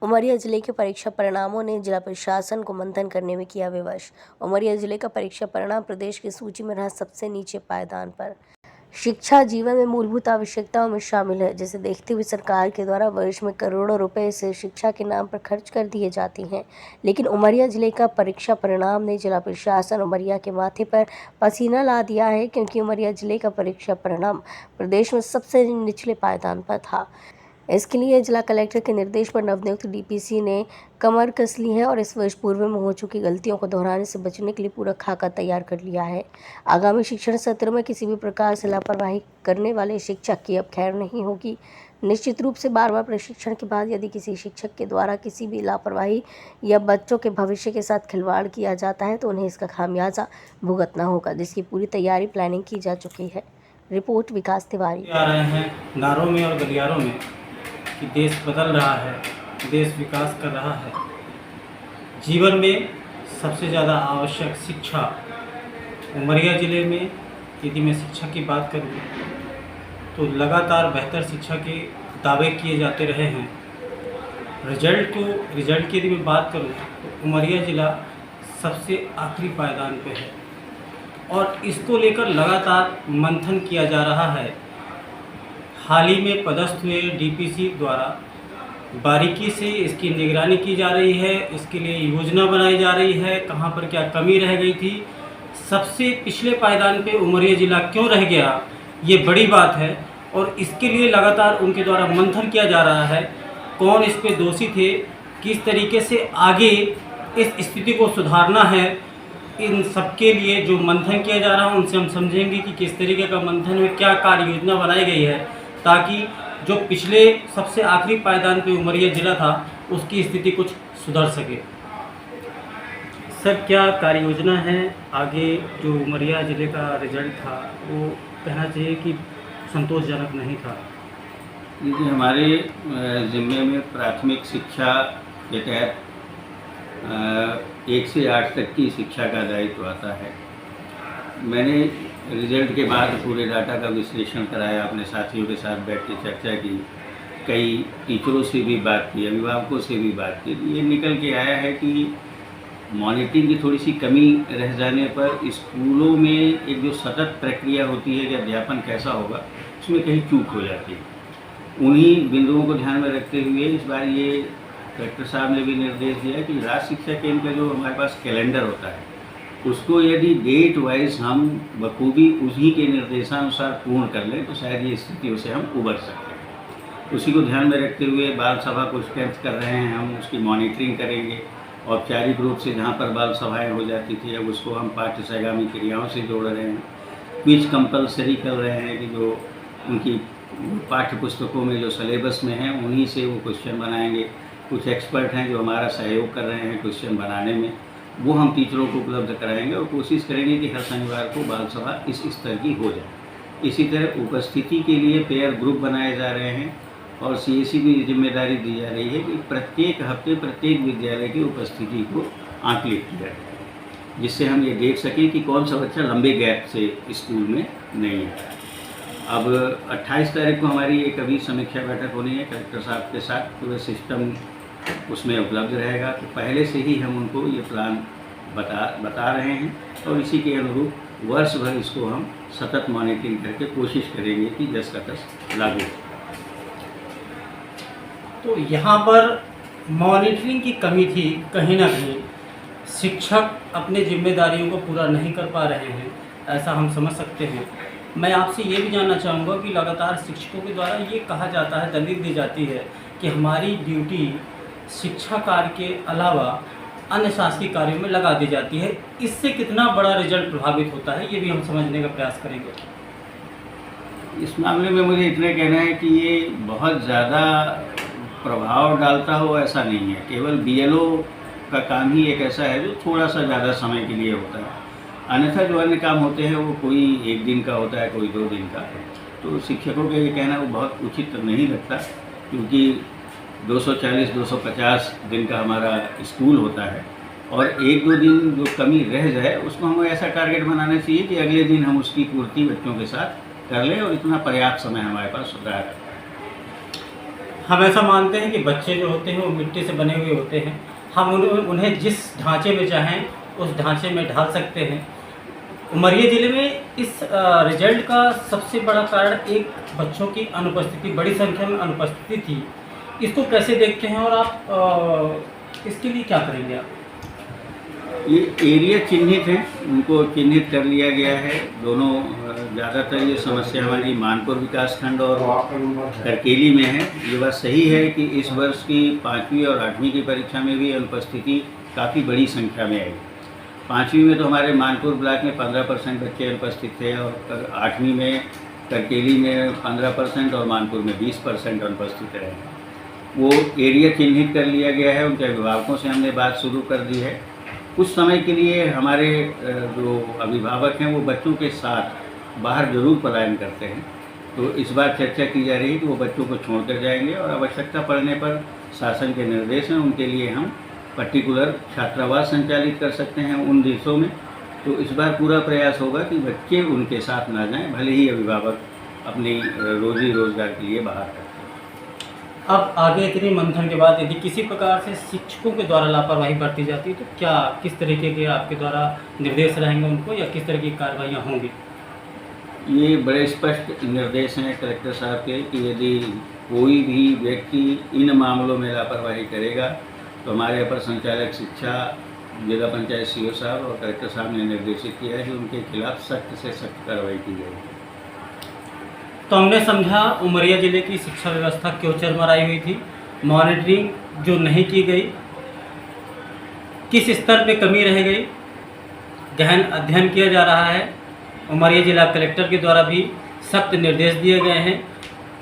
उमरिया जिले के परीक्षा परिणामों ने जिला प्रशासन को मंथन करने में किया विवश। उमरिया जिले का परीक्षा परिणाम प्रदेश की सूची में रहा सबसे नीचे पायदान पर। शिक्षा जीवन में मूलभूत आवश्यकताओं में शामिल है, जिसे देखते हुए सरकार के द्वारा वर्ष में करोड़ों रुपए से शिक्षा के नाम पर खर्च कर दिए जाते हैं। लेकिन उमरिया जिले का परीक्षा परिणाम ने जिला प्रशासन उमरिया के माथे पर पसीना ला दिया है, क्योंकि उमरिया जिले का परीक्षा परिणाम प्रदेश में सबसे निचले पायदान पर था। इसके लिए जिला कलेक्टर के निर्देश पर नवनियुक्त डीपीसी ने कमर कस ली है और इस वर्ष पूर्व में हो चुकी गलतियों को दोहराने से बचने के लिए पूरा खाका तैयार कर लिया है। आगामी शिक्षण सत्र में किसी भी प्रकार से लापरवाही करने वाले शिक्षक की अब खैर नहीं होगी। निश्चित रूप से बार बार प्रशिक्षण के बाद यदि किसी शिक्षक के द्वारा किसी भी लापरवाही या बच्चों के भविष्य के साथ खिलवाड़ किया जाता है तो उन्हें इसका खामियाजा भुगतना होगा, जिसकी पूरी तैयारी प्लानिंग की जा चुकी है। रिपोर्ट विकास तिवारी। आ रहे हैं नारों में और गलियारों में कि देश बदल रहा है, देश विकास कर रहा है। जीवन में सबसे ज़्यादा आवश्यक शिक्षा उमरिया ज़िले में, यदि मैं शिक्षा की बात करूँ तो लगातार बेहतर शिक्षा के दावे किए जाते रहे हैं। रिजल्ट की यदि मैं बात करूँ तो उमरिया ज़िला सबसे आखिरी पायदान पे है और इसको लेकर लगातार मंथन किया जा रहा है। हाल ही में पदस्थ हुए डीपीसी द्वारा बारीकी से इसकी निगरानी की जा रही है, इसके लिए योजना बनाई जा रही है, कहाँ पर क्या कमी रह गई थी, सबसे पिछले पायदान पे उमरिया ज़िला क्यों रह गया, ये बड़ी बात है। और इसके लिए लगातार उनके द्वारा मंथन किया जा रहा है, कौन इस पे दोषी थे, किस तरीके से आगे इस स्थिति को सुधारना है। इन सबके लिए जो मंथन किया जा रहा है उनसे हम समझेंगे कि किस तरीके का मंथन में क्या कार्य योजना बनाई गई है, ताकि जो पिछले सबसे आखिरी पायदान पे उमरिया ज़िला था उसकी स्थिति कुछ सुधर सके। सर, क्या कार्य योजना है आगे? जो उमरिया ज़िले का रिजल्ट था वो कहना चाहिए कि संतोषजनक नहीं था। देखिए, हमारे ज़िम्मे में प्राथमिक शिक्षा के तहत 1 से 8 तक की शिक्षा का दायित्व आता है। मैंने रिजल्ट के बाद पूरे डाटा का विश्लेषण कराया, अपने साथियों के साथ बैठ के चर्चा की, कई टीचरों से भी बात की, अभिभावकों से भी बात की। ये निकल के आया है कि मॉनिटरिंग की थोड़ी सी कमी रह जाने पर स्कूलों में एक जो सतत प्रक्रिया होती है कि अध्यापन कैसा होगा, उसमें कहीं चूक हो जाती है। उन्हीं बिंदुओं को ध्यान में रखते हुए इस बार ये कलेक्टर साहब ने भी निर्देश दिया कि राज्य शिक्षा केंद्र का जो हमारे पास कैलेंडर होता है उसको यदि डेट वाइज हम बखूबी उसी के निर्देशानुसार पूर्ण कर लें तो शायद ये स्थितियों से हम उबर सकते हैं। उसी को ध्यान में रखते हुए बाल सभा को स्ट्रेंथ कर रहे हैं, हम उसकी मॉनिटरिंग करेंगे। औपचारिक रूप से जहाँ पर बाल सभाएँ हो जाती थी अब उसको हम पाठ्य सहगामी क्रियाओं से जोड़ रहे हैं। क्विज कंपलसरी कर रहे हैं कि जो उनकी पाठ्य पुस्तकों में जो सिलेबस में है उन्हीं से वो क्वेश्चन बनाएंगे। कुछ एक्सपर्ट हैं जो हमारा सहयोग कर रहे हैं क्वेश्चन बनाने में, वो हम टीचरों को उपलब्ध कराएंगे और कोशिश करेंगे कि हर शनिवार को बाल सभा इस स्तर की हो जाए। इसी तरह उपस्थिति के लिए पेयर ग्रुप बनाए जा रहे हैं और सीएससी की जिम्मेदारी दी जा रही है कि प्रत्येक हफ्ते प्रत्येक विद्यालय की उपस्थिति को आंकलित किया जाए, जिससे हम ये देख सकें कि कौन सा बच्चा लंबे गैप से स्कूल में नहीं है। अब 28 तारीख को हमारी एक अभी समीक्षा बैठक होनी है कलेक्टर साहब के साथ, पूरा सिस्टम उसमें उपलब्ध रहेगा। तो पहले से ही हम उनको ये प्लान बता रहे हैं और इसी के अनुरूप वर्ष भर इसको हम सतत मॉनिटरिंग करके कोशिश करेंगे कि 10 का 10 लागू हो। तो यहाँ पर मॉनिटरिंग की कमी थी, कहीं ना कहीं शिक्षक अपने जिम्मेदारियों को पूरा नहीं कर पा रहे हैं, ऐसा हम समझ सकते हैं। मैं आपसे ये भी जानना चाहूँगा कि लगातार शिक्षकों के द्वारा ये कहा जाता है, दलील दी जाती है कि हमारी ड्यूटी शिक्षा कार्य के अलावा अन्य शासकीय कार्यों में लगा दी जाती है। इससे कितना बड़ा रिजल्ट प्रभावित होता है, ये भी हम समझने का प्रयास करेंगे। इस मामले में मुझे इतना कहना है कि ये बहुत ज़्यादा प्रभाव डालता हो ऐसा नहीं है। केवल बीएलओ का काम ही एक ऐसा है जो थोड़ा सा ज़्यादा समय के लिए होता है, अन्यथा जो अन्य काम होते हैं वो कोई 1 दिन का होता है, कोई 2 दिन का। तो शिक्षकों का ये कहना वो बहुत उचित नहीं लगता, क्योंकि 240-250 दिन का हमारा स्कूल होता है और 1-2 दिन जो कमी रह जाए उसको हमें ऐसा टारगेट बनाना चाहिए कि अगले दिन हम उसकी पूर्ति बच्चों के साथ कर लें और इतना पर्याप्त समय हमारे पास होता है। हम ऐसा मानते हैं कि बच्चे जो होते हैं वो मिट्टी से बने हुए होते हैं। हम उन्हें जिस ढांचे में चाहें उस ढांचे में ढाल सकते हैं। उमरिया ज़िले में इस रिजल्ट का सबसे बड़ा कारण एक बच्चों की अनुपस्थिति, बड़ी संख्या में अनुपस्थिति थी। इसको कैसे देखते हैं और आप इसके लिए क्या करेंगे आप? ये एरिया चिन्हित है, उनको चिन्हित कर लिया गया है। दोनों ज़्यादातर ये समस्या हमारी मानपुर विकासखंड और करकेली में है। ये बात सही है कि इस वर्ष की 5वीं और 8वीं की परीक्षा में भी अनुपस्थिति काफ़ी बड़ी संख्या में आई। 5वीं में तो हमारे मानपुर ब्लॉक में 15% बच्चे अनुपस्थित थे और 8वीं में करकेली में 15% और मानपुर में 20% अनुपस्थित रहे। वो एरिया चिन्हित कर लिया गया है, उनके अभिभावकों से हमने बात शुरू कर दी है। कुछ समय के लिए हमारे जो अभिभावक हैं वो बच्चों के साथ बाहर जरूर पलायन करते हैं, तो इस बार चर्चा की जा रही है कि वो बच्चों को छोड़कर जाएंगे और आवश्यकता पड़ने पर शासन के निर्देश हैं, उनके लिए हम पर्टिकुलर छात्रावास संचालित कर सकते हैं उन देशों में। तो इस बार पूरा प्रयास होगा कि बच्चे उनके साथ ना जाएं, भले ही अभिभावक अपनी रोजी रोजगार के लिए बाहर करते हैं। अब आगे इतनी मंथन के बाद यदि किसी प्रकार से शिक्षकों के द्वारा लापरवाही बरती जाती है तो क्या, किस तरीके के आपके द्वारा निर्देश रहेंगे उनको, या किस तरह की कार्रवाइयाँ होंगी? ये बड़े स्पष्ट निर्देश हैं कलेक्टर साहब के कि यदि कोई भी व्यक्ति इन मामलों में लापरवाही करेगा तो हमारे अपर संचालक शिक्षा, जिला पंचायत सीओ साहब और कलेक्टर साहब ने निर्देशित किया है कि उनके खिलाफ सख्त से सख्त कार्रवाई की जाएगी। तो हमने समझा उमरिया ज़िले की शिक्षा व्यवस्था क्यों चरमराई हुई थी, मॉनिटरिंग जो नहीं की गई, किस स्तर पे कमी रह गई, गहन अध्ययन किया जा रहा है। उमरिया जिला कलेक्टर के द्वारा भी सख्त निर्देश दिए गए हैं।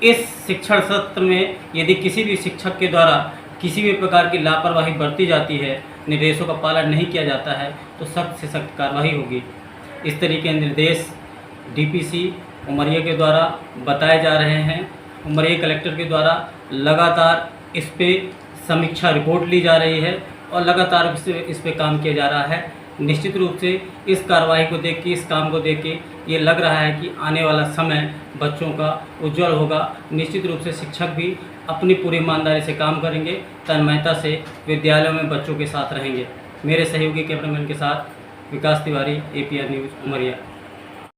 इस शिक्षण सत्र में यदि किसी भी शिक्षक के द्वारा किसी भी प्रकार की लापरवाही बरती जाती है, निर्देशों का पालन नहीं किया जाता है, तो सख्त से सख्त कार्रवाई होगी। इस तरीके के निर्देश डीपीसी उमरिया के द्वारा बताए जा रहे हैं। उमरिया कलेक्टर के द्वारा लगातार इस पे समीक्षा रिपोर्ट ली जा रही है और लगातार इस पे काम किया जा रहा है। निश्चित रूप से इस कार्रवाई को देख के, इस काम को देख के ये लग रहा है कि आने वाला समय बच्चों का उज्जवल होगा। निश्चित रूप से शिक्षक भी अपनी पूरी ईमानदारी से काम करेंगे, तन्मयता से विद्यालयों में बच्चों के साथ रहेंगे। मेरे सहयोगी कैमरामैन के साथ विकास तिवारी, APR न्यूज़ उमरिया।